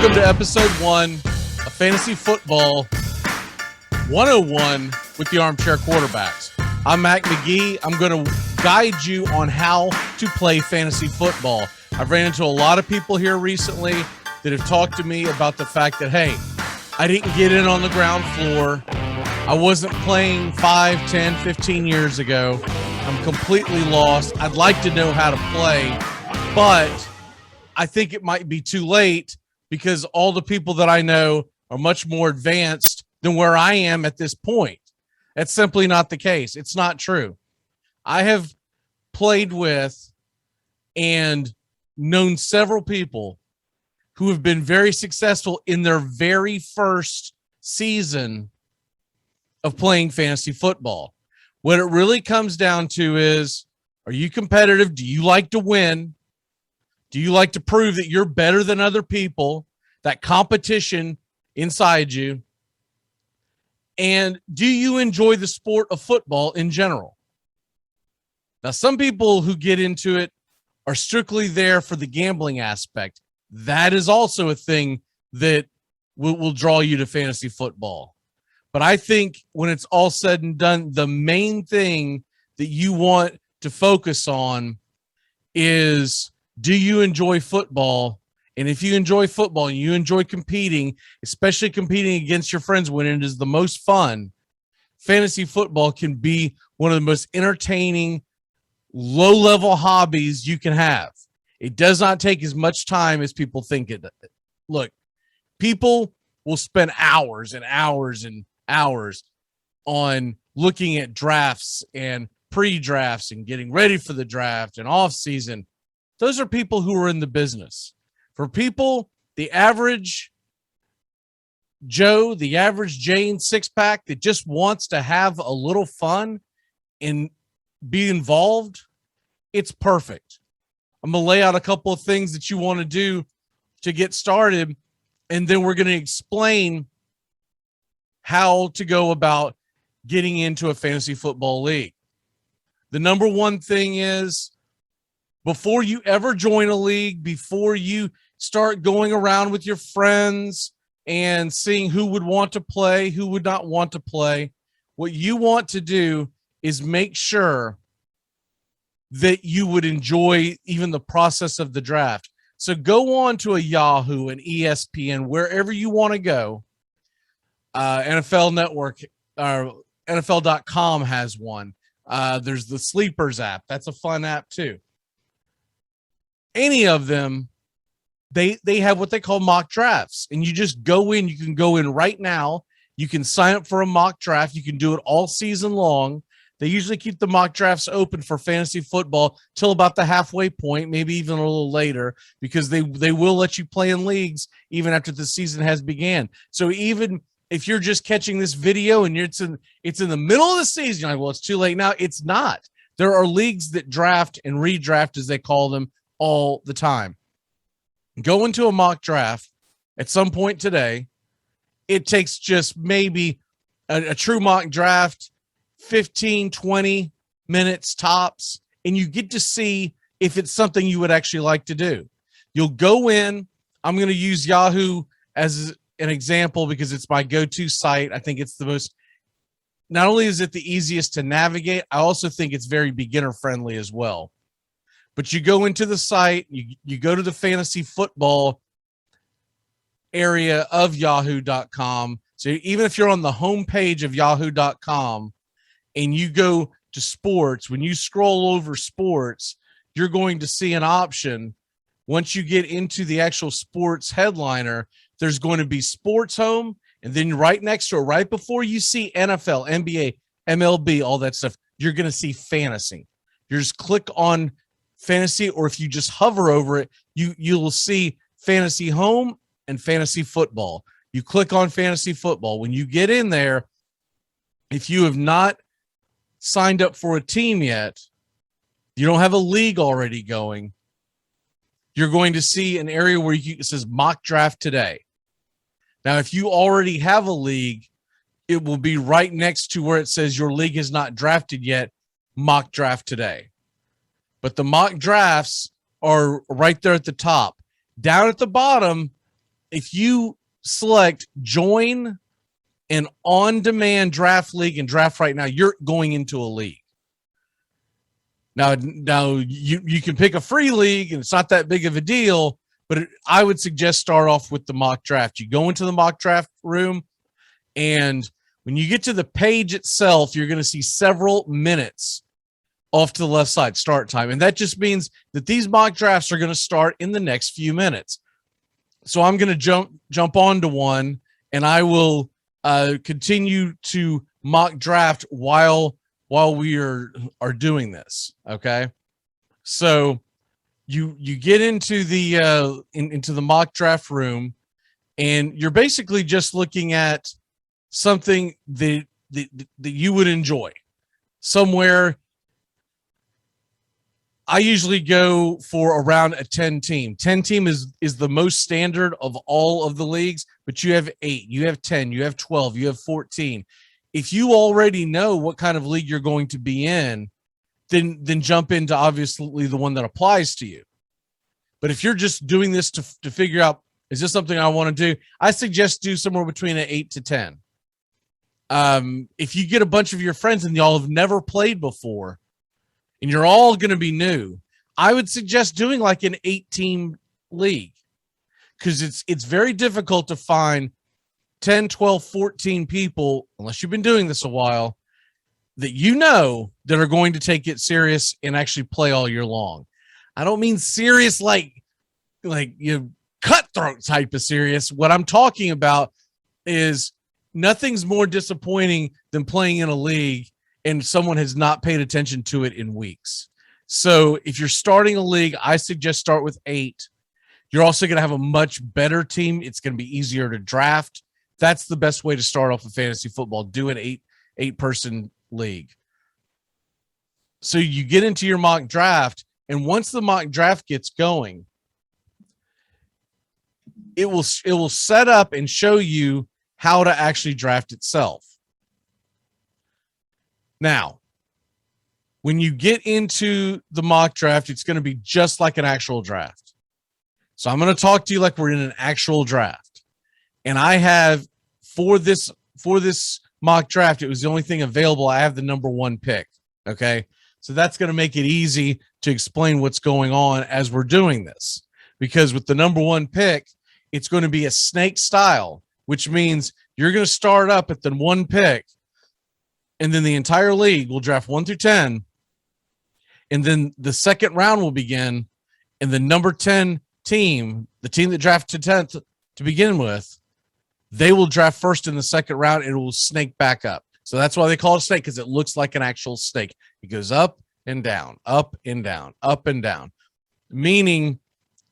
Welcome to episode 1 of Fantasy Football 101 with the Armchair Quarterbacks. I'm Mac Magee. I'm going to guide you on how to play fantasy football. I've ran into a lot of people here recently that have talked to me about the fact that, hey, I didn't get in on the ground floor. I wasn't playing 5, 10, 15 years ago. I'm completely lost. I'd like to know how to play, but I think it might be too late because all the people that I know are much more advanced than where I am at this point. That's simply not the case. It's not true. I have played with and known several people who have been very successful in their very first season of playing fantasy football. What it really comes down to is, are you competitive? Do you like to win? Do you like to prove that you're better than other people? That competition inside you? And do you enjoy the sport of football in general? Now, some people who get into it are strictly there for the gambling aspect. That is also a thing that will draw you to fantasy football. But I think when it's all said and done, the main thing that you want to focus on is, do you enjoy football? And if you enjoy football and you enjoy competing, especially competing against your friends when it is the most fun, fantasy football can be one of the most entertaining, low-level hobbies you can have. It does not take as much time as people think it does. Look, people will spend hours and hours and hours on looking at drafts and pre-drafts and getting ready for the draft and off-season. Those are people who are in the business. For people, the average Joe, the average Jane six-pack that just wants to have a little fun and be involved, it's perfect. I'm going to lay out a couple of things that you want to do to get started, and then we're going to explain how to go about getting into a fantasy football league. The number one thing is, before you ever join a league, before you start going around with your friends and seeing who would want to play, who would not want to play, what you want to do is make sure that you would enjoy even the process of the draft. So go on to a Yahoo, an ESPN, wherever you want to go. NFL Network, NFL.com has one. There's the Sleepers app. That's a fun app too. Any of them, they have what they call mock drafts, and you just go in. You can go in right now. You can sign up for a mock draft. You can do it all season long. They usually keep the mock drafts open for fantasy football till about the halfway point, maybe even a little later, because they will let you play in leagues even after the season has began. So even if you're just catching this video and it's in the middle of the season, you're like, well, it's too late now. It's not. There are leagues that draft and redraft, as they call them, all the time. Go into a mock draft at some point today. It takes just maybe a true mock draft, 15, 20 minutes tops, and you get to see if it's something you would actually like to do. You'll go in. I'm going to use Yahoo as an example because it's my go-to site. I think it's the most, not only is it the easiest to navigate, I also think it's very beginner friendly as well. But you go into the site, you go to the fantasy football area of yahoo.com. So even if you're on the homepage of yahoo.com and you go to sports, when you scroll over sports, you're going to see an option. Once you get into the actual sports headliner, there's going to be sports home. And then right next to it, right before you see NFL, NBA, MLB, all that stuff, you're going to see fantasy. You just click on fantasy, or if you just hover over it, you'll see fantasy home and fantasy football. You click on fantasy football. When you get in there, if you have not signed up for a team yet, you don't have a league already going, you're going to see an area where it says mock draft today. Now, if you already have a league, it will be right next to where it says your league is not drafted yet, mock draft today. But the mock drafts are right there at the top. Down at the bottom, if you select join an on-demand draft league and draft right now, you're going into a league. Now you can pick a free league and it's not that big of a deal, but I would suggest start off with the mock draft. You go into the mock draft room, and when you get to the page itself, you're going to see several minutes off to the left side, start time. And that just means that these mock drafts are going to start in the next few minutes. So I'm going to jump onto one, and I will continue to mock draft while we are doing this. Okay. So you get into the into the mock draft room, and you're basically just looking at something that you would enjoy somewhere. I usually go for around a 10 team. 10 team is the most standard of all of the leagues, but you have 8, you have 10, you have 12, you have 14. If you already know what kind of league you're going to be in, then jump into obviously the one that applies to you. But if you're just doing this to figure out, is this something I want to do? I suggest do somewhere between an 8 to 10. If you get a bunch of your friends and y'all have never played before, and you're all going to be new, I would suggest doing like an 8-team league, because it's very difficult to find 10, 12, 14 people, unless you've been doing this a while, that that are going to take it serious and actually play all year long. I don't mean serious like cutthroat type of serious. What I'm talking about is nothing's more disappointing than playing in a league and someone has not paid attention to it in weeks. So if you're starting a league, I suggest start with 8. You're also going to have a much better team. It's going to be easier to draft. That's the best way to start off with fantasy football. Do an 8-person league. So you get into your mock draft, and once the mock draft gets going, it will set up and show you how to actually draft itself. Now, when you get into the mock draft, it's going to be just like an actual draft. So I'm going to talk to you like we're in an actual draft. And I have for this mock draft, it was the only thing available. I have the number 1 pick. Okay. So that's going to make it easy to explain what's going on as we're doing this, because with the number 1 pick, it's going to be a snake style, which means you're going to start up at the 1 pick, and then the entire league will draft 1 through 10. And then the second round will begin, and the number 10 team, the team that drafted 10th to begin with, they will draft first in the second round, and it will snake back up. So that's why they call it a snake, because it looks like an actual snake. It goes up and down, up and down, up and down. Meaning,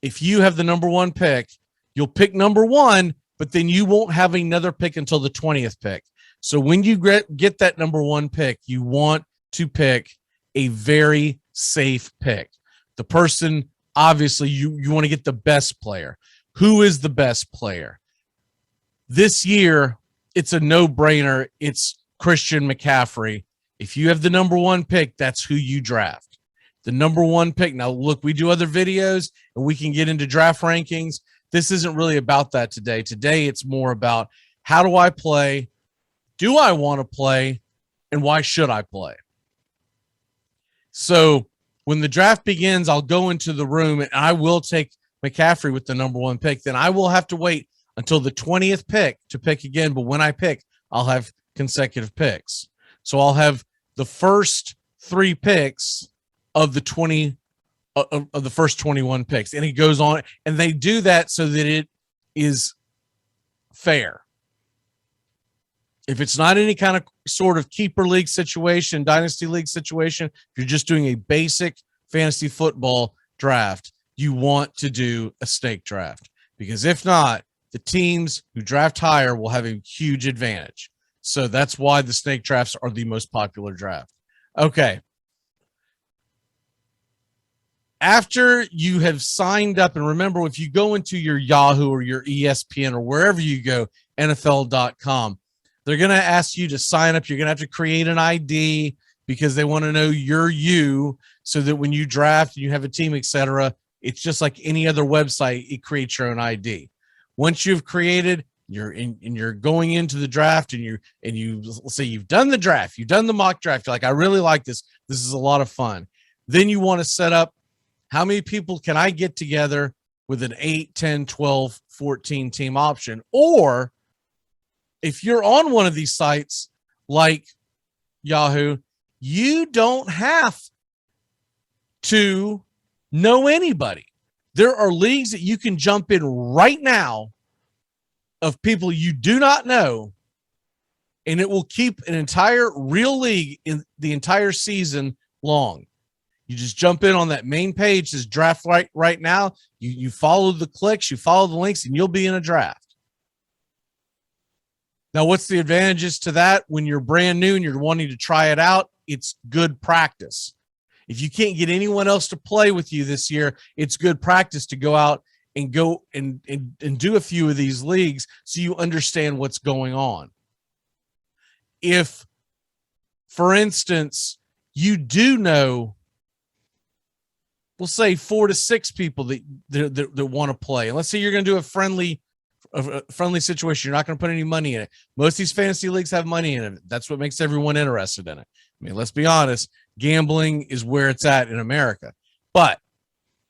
if you have the number 1 pick, you'll pick number 1, but then you won't have another pick until the 20th pick. So when you get that number 1 pick, you want to pick a very safe pick. The person, obviously, you want to get the best player. Who is the best player? This year, it's a no-brainer. It's Christian McCaffrey. If you have the number 1 pick, that's who you draft. The number 1 pick. Now, look, we do other videos, and we can get into draft rankings. This isn't really about that today. Today, it's more about how do I play? Do I want to play? And why should I play? So when the draft begins, I'll go into the room and I will take McCaffrey with the number 1 pick. Then I will have to wait until the 20th pick to pick again. But when I pick, I'll have consecutive picks. So I'll have the first 3 picks of the 20 of the first 21 picks. And it goes on. And they do that so that it is fair. If it's not any kind of sort of keeper league situation, dynasty league situation, if you're just doing a basic fantasy football draft, you want to do a snake draft, because if not, the teams who draft higher will have a huge advantage. So that's why the snake drafts are the most popular draft. Okay. After you have signed up, and remember, if you go into your Yahoo or your ESPN or wherever you go, NFL.com, they're going to ask you to sign up. You're going to have to create an ID because they want to know you're you, so that when you draft and you have a team, etc., it's just like any other website. It creates your own ID. Once you've created, you're going into the draft, and you let's say you've done the draft, you've done the mock draft. You're like, I really like this. This is a lot of fun. Then you want to set up, how many people can I get together with an 8, 10, 12, 14 team option? Or if you're on one of these sites like Yahoo, you don't have to know anybody. There are leagues that you can jump in right now of people you do not know, and it will keep an entire real league in the entire season long. You just jump in on that main page, says draft right now. You follow the clicks, you follow the links, and you'll be in a draft. Now, what's the advantages to that? When you're brand new and you're wanting to try it out, it's good practice. If you can't get anyone else to play with you this year, it's good practice to go out and do a few of these leagues so you understand what's going on. If, for instance, you do know, we'll say 4 to 6 people that want to play, and let's say you're going to do a friendly situation. You're not going to put any money in it. Most of these fantasy leagues have money in it. That's what makes everyone interested in it. I mean, let's be honest, gambling is where it's at in America. But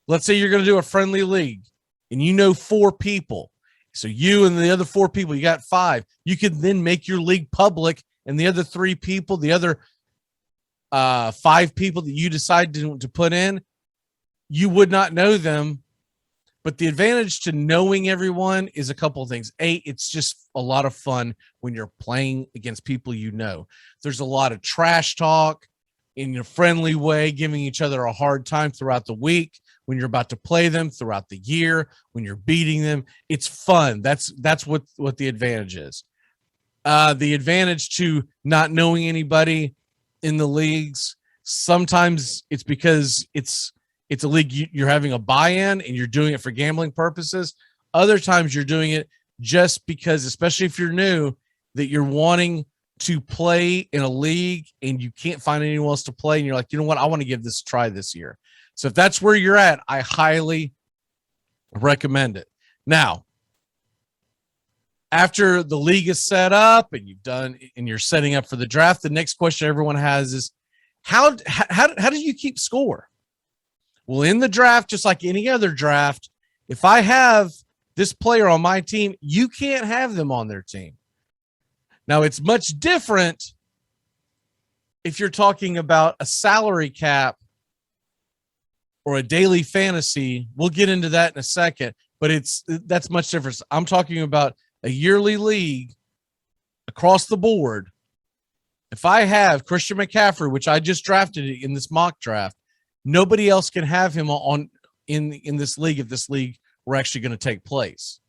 let's say you're going to do a friendly league and you know 4 people. So you and the other 4 people, you got 5. You can then make your league public, and the other 3 people, the other 5 people that you decide to put in, you would not know them. But the advantage to knowing everyone is a couple of things. A, it's just a lot of fun when you're playing against people you know. There's a lot of trash talk in a friendly way, giving each other a hard time throughout the week, when you're about to play them, throughout the year, when you're beating them. It's fun. That's what the advantage is. The advantage to not knowing anybody in the leagues, sometimes it's because it's a league you're having a buy-in and you're doing it for gambling purposes. Other times you're doing it just because, especially if you're new, that you're wanting to play in a league and you can't find anyone else to play. And you're like, you know what? I want to give this a try this year. So if that's where you're at, I highly recommend it. Now, after the league is set up and you're setting up for the draft, the next question everyone has is, how do you keep score? Well, in the draft, just like any other draft, if I have this player on my team, you can't have them on their team. Now, it's much different if you're talking about a salary cap or a daily fantasy. We'll get into that in a second, but that's much different. I'm talking about a yearly league across the board. If I have Christian McCaffrey, which I just drafted in this mock draft, nobody else can have him in this league if this league were actually going to take place.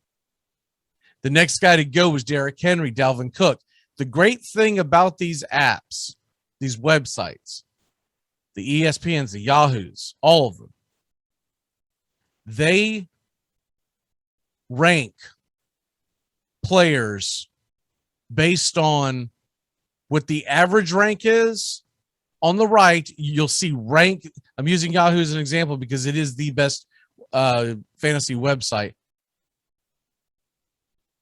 The next guy to go was Derrick Henry, Dalvin Cook. The great thing about these apps, these websites, the ESPNs, the Yahoos, all of them, they rank players based on what the average rank is. On the right, you'll see rank. I'm using Yahoo as an example because it is the best fantasy website.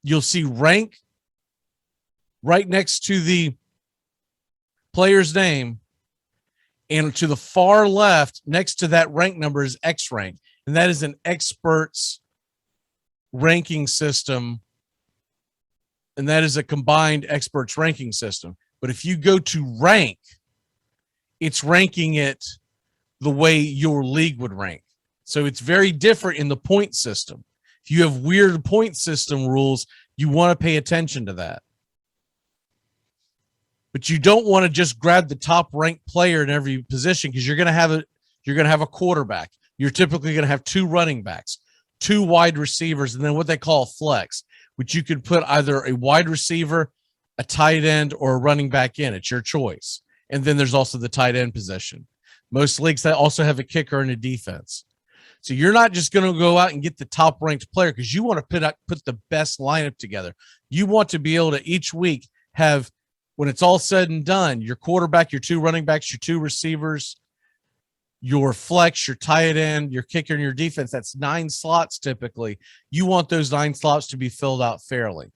You'll see rank right next to the player's name, and to the far left next to that rank number is X rank, and that is an experts ranking system, and that is a combined experts ranking system. But if you go to rank, it's ranking it the way your league would rank. So it's very different in the point system. If you have weird point system rules, you want to pay attention to that. But you don't want to just grab the top ranked player in every position, because you're going to have a quarterback. You're typically going to have 2 running backs, 2 wide receivers, and then what they call a flex, which you could put either a wide receiver, a tight end, or a running back in. It's your choice. And then there's also the tight end position. Most leagues that also have a kicker and a defense. So you're not just going to go out and get the top ranked player, because you want to put the best lineup together. You want to be able to each week have, when it's all said and done, your quarterback, your 2 running backs, your 2 receivers, your flex, your tight end, your kicker, and your defense. That's 9 slots typically. You want those 9 slots to be filled out fairly.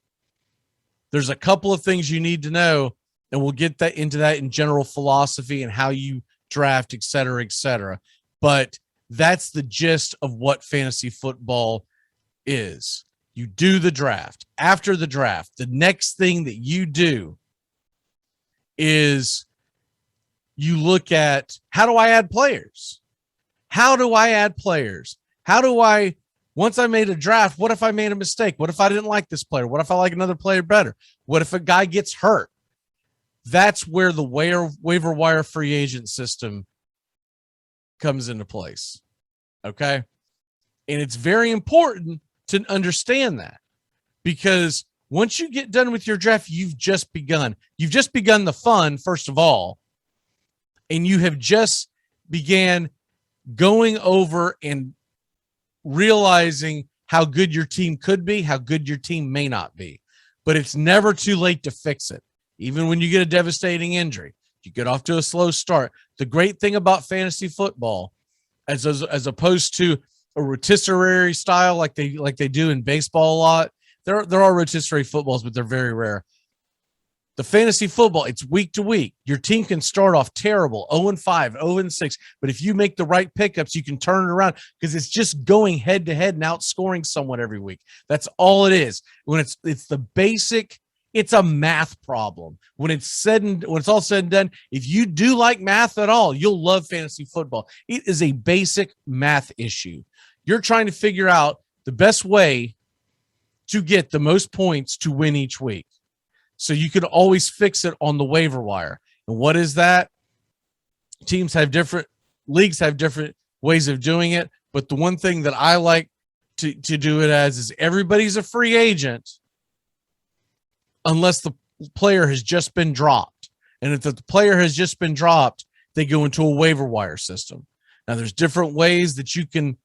There's a couple of things you need to know, and we'll get that into that in general philosophy and how you draft, et cetera, et cetera. But that's the gist of what fantasy football is. You do the draft. After the draft, the next thing that you do is you look at, how do I add players? How do I add players? How do I, once I made a draft, what if I made a mistake? What if I didn't like this player? What if I like another player better? What if a guy gets hurt? That's where the waiver wire free agent system comes into place. Okay. And it's very important to understand that, because once you get done with your draft, you've just begun. You've just begun the fun, first of all, and you have just began going over and realizing how good your team could be, how good your team may not be. But it's never too late to fix it. Even when you get a devastating injury, you get off to a slow start. The great thing about fantasy football, as opposed to a rotisserie style like they do in baseball a lot, there are rotisserie footballs, but they're very rare. The fantasy football, it's week to week. Your team can start off terrible, 0-5, 0-6, but if you make the right pickups, you can turn it around, because it's just going head to head and outscoring someone every week. That's all it is. When it's the basic, it's a math problem. When it's all said and done, if you do like math at all, you'll love fantasy football. It is a basic math issue. You're trying to figure out the best way to get the most points to win each week. So you can always fix it on the waiver wire. And what is that? Leagues have different ways of doing it. But the one thing that I like to do it as is everybody's a free agent unless the player has just been dropped. And if the player has just been dropped, they go into a waiver wire system. Now, there's different ways that you can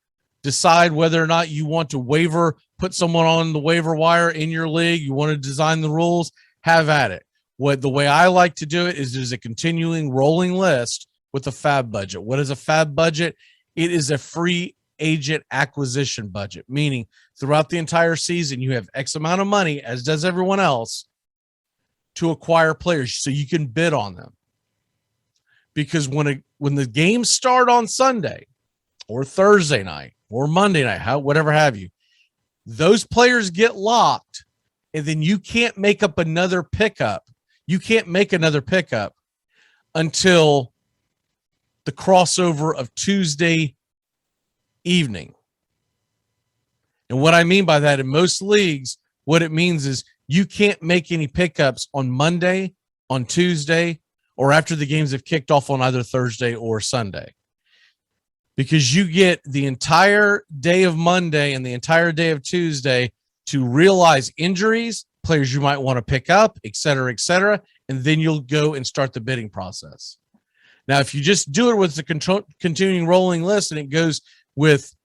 decide whether or not you want to put someone on the waiver wire in your league. You want to design the rules, have at it. The way I like to do it is there's a continuing rolling list with a FAB budget. What is a FAB budget? It is a free agent acquisition budget, meaning throughout the entire season, you have X amount of money, as does everyone else, to acquire players so you can bid on them. Because when the games start on Sunday or Thursday night or Monday night, whatever have you, those players get locked, and then you can't make up another pickup. You can't make another pickup until the crossover of Tuesday evening. And what I mean by that, in most leagues, what it means is you can't make any pickups on Monday, on Tuesday, or after the games have kicked off on either Thursday or Sunday. Because you get the entire day of Monday and the entire day of Tuesday to realize injuries, players you might want to pick up, et cetera, and then you'll go and start the bidding process. Now, if you just do it with the continuing rolling list and it goes with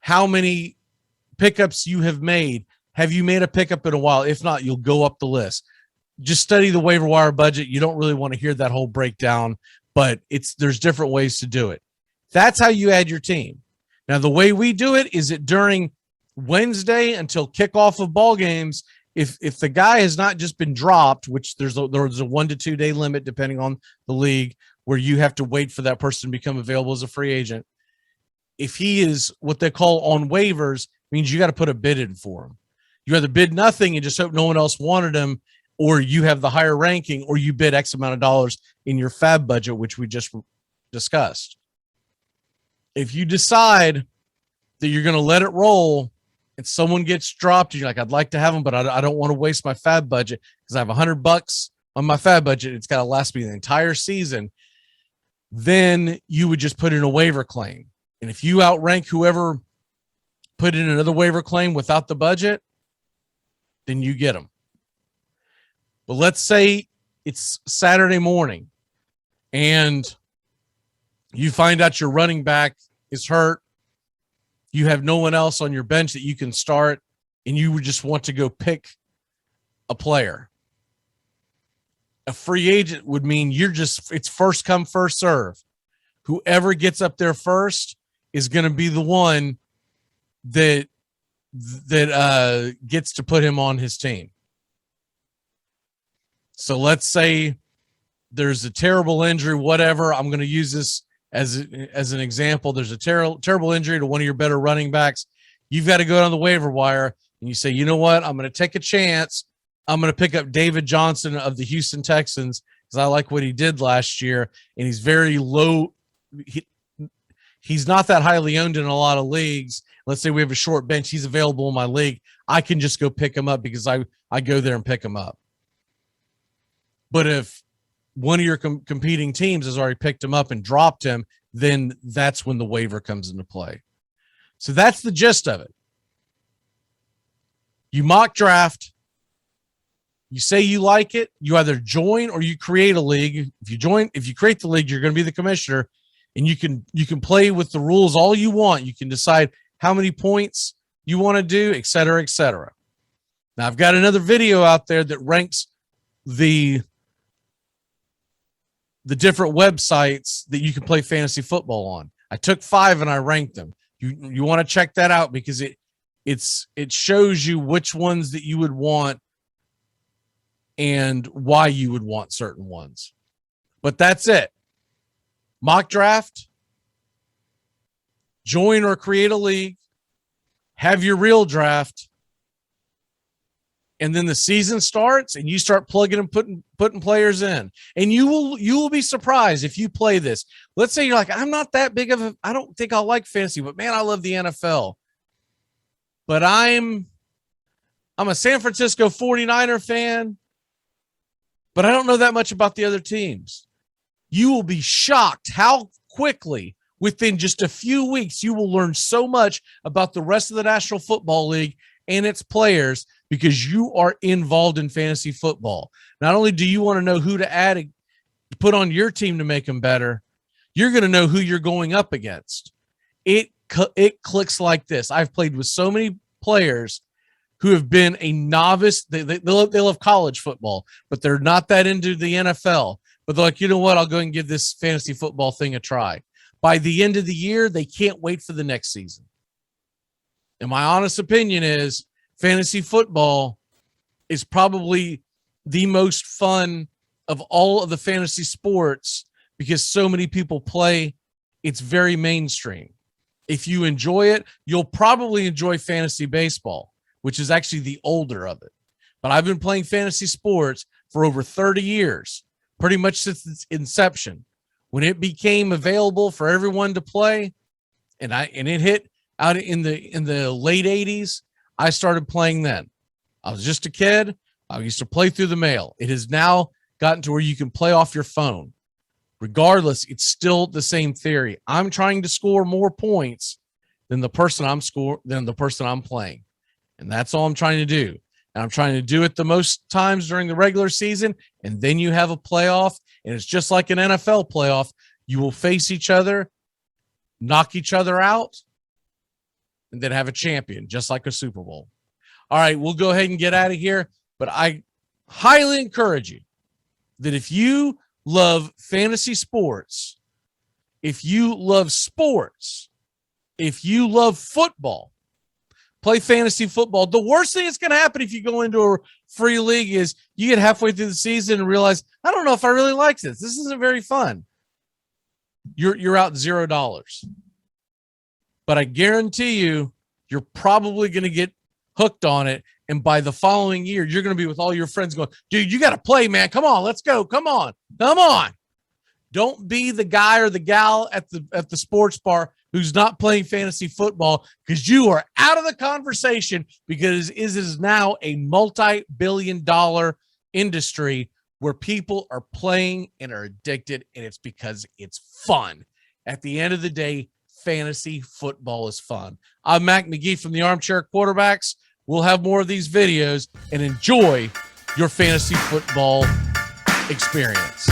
how many pickups you have made, have you made a pickup in a while? If not, you'll go up the list. Just study the waiver wire budget. You don't really want to hear that whole breakdown, but there's different ways to do it. That's how you add your team. Now, the way we do it is that during Wednesday until kickoff of ball games, if the guy has not just been dropped, which there's a 1 to 2 day limit depending on the league, where you have to wait for that person to become available as a free agent. If he is what they call on waivers, means you got to put a bid in for him. You either bid nothing and just hope no one else wanted him, or you have the higher ranking, or you bid X amount of dollars in your FAB budget, which we just discussed. If you decide that you're going to let it roll and someone gets dropped and you're like, I'd like to have them, but I don't want to waste my FAB budget because I have $100 on my FAB budget. It's got to last me the entire season. Then you would just put in a waiver claim. And if you outrank whoever put in another waiver claim without the budget, then you get them. But let's say it's Saturday morning and you find out your running back is hurt. You have no one else on your bench that you can start, and you would just want to go pick a player. A free agent would mean it's first come, first serve. whoever gets up there first is going to be the one that gets to put him on his team. So let's say there's a terrible injury, whatever. I'm going to use this as an example. There's a terrible injury to one of your better running backs. You've got to go down the waiver wire and you say, you know what? I'm going to take a chance. I'm going to pick up David Johnson of the Houston Texans because I like what he did last year, and he's very low. He's not that highly owned in a lot of leagues. Let's say we have a short bench. He's available in my league. I can just go pick him up because I go there and pick him up. But if one of your competing teams has already picked him up and dropped him, then that's when the waiver comes into play. So that's the gist of it. You mock draft. You say you like it. You either join or you create a league. If you create the league, you're going to be the commissioner, and you can play with the rules all you want. You can decide how many points you want to do, et cetera, et cetera. Now, I've got another video out there that ranks the different websites that you can play fantasy football on. I took 5 and I ranked them. You want to check that out because it shows you which ones that you would want and why you would want certain ones. But that's it. Mock draft, join or create a league, have your real draft, and then the season starts and you start plugging and putting players in. And you will be surprised if you play this. Let's say you're like, I'm not that big of a, I don't think I'll like fantasy, but man, I love the NFL. But I'm a San Francisco 49er fan, but I don't know that much about the other teams. You will be shocked how quickly, within just a few weeks, you will learn so much about the rest of the National Football League and its players because you are involved in fantasy football. Not only do you want to know who to add, to put on your team to make them better, you're going to know who you're going up against. It clicks like this. I've played with so many players who have been a novice. They love college football, but they're not that into the NFL. But they're like, you know what? I'll go and give this fantasy football thing a try. By the end of the year, they can't wait for the next season. And my honest opinion is fantasy football is probably the most fun of all of the fantasy sports because so many people play. It's very mainstream. If you enjoy it, you'll probably enjoy fantasy baseball, which is actually the older of it. But I've been playing fantasy sports for over 30 years, pretty much since its inception. When it became available for everyone to play, and it hit out in the late 80s, I started playing then. I was just a kid. I used to play through the mail. It has now gotten to where you can play off your phone. Regardless, it's still the same theory. I'm trying to score more points than the person I'm playing. And that's all I'm trying to do. And I'm trying to do it the most times during the regular season. And then you have a playoff. And it's just like an NFL playoff. You will face each other, knock each other out, and then have a champion, just like a Super Bowl. All right, we'll go ahead and get out of here. But I highly encourage you that if you love fantasy sports, if you love sports, if you love football, play fantasy football. The worst thing that's going to happen if you go into a free league is you get halfway through the season and realize, I don't know if I really like this. This isn't very fun. You're out $0. But I guarantee you, you're probably going to get hooked on it. And by the following year, you're going to be with all your friends going, dude, you got to play, man. Come on, let's go. Come on. Come on. Don't be the guy or the gal at the sports bar who's not playing fantasy football because you are out of the conversation because it is now a multi-billion-dollar industry where people are playing and are addicted, and it's because it's fun. At the end of the day, fantasy football is fun. I'm Mac Magee from the Armchair Quarterbacks. We'll have more of these videos and enjoy your fantasy football experience.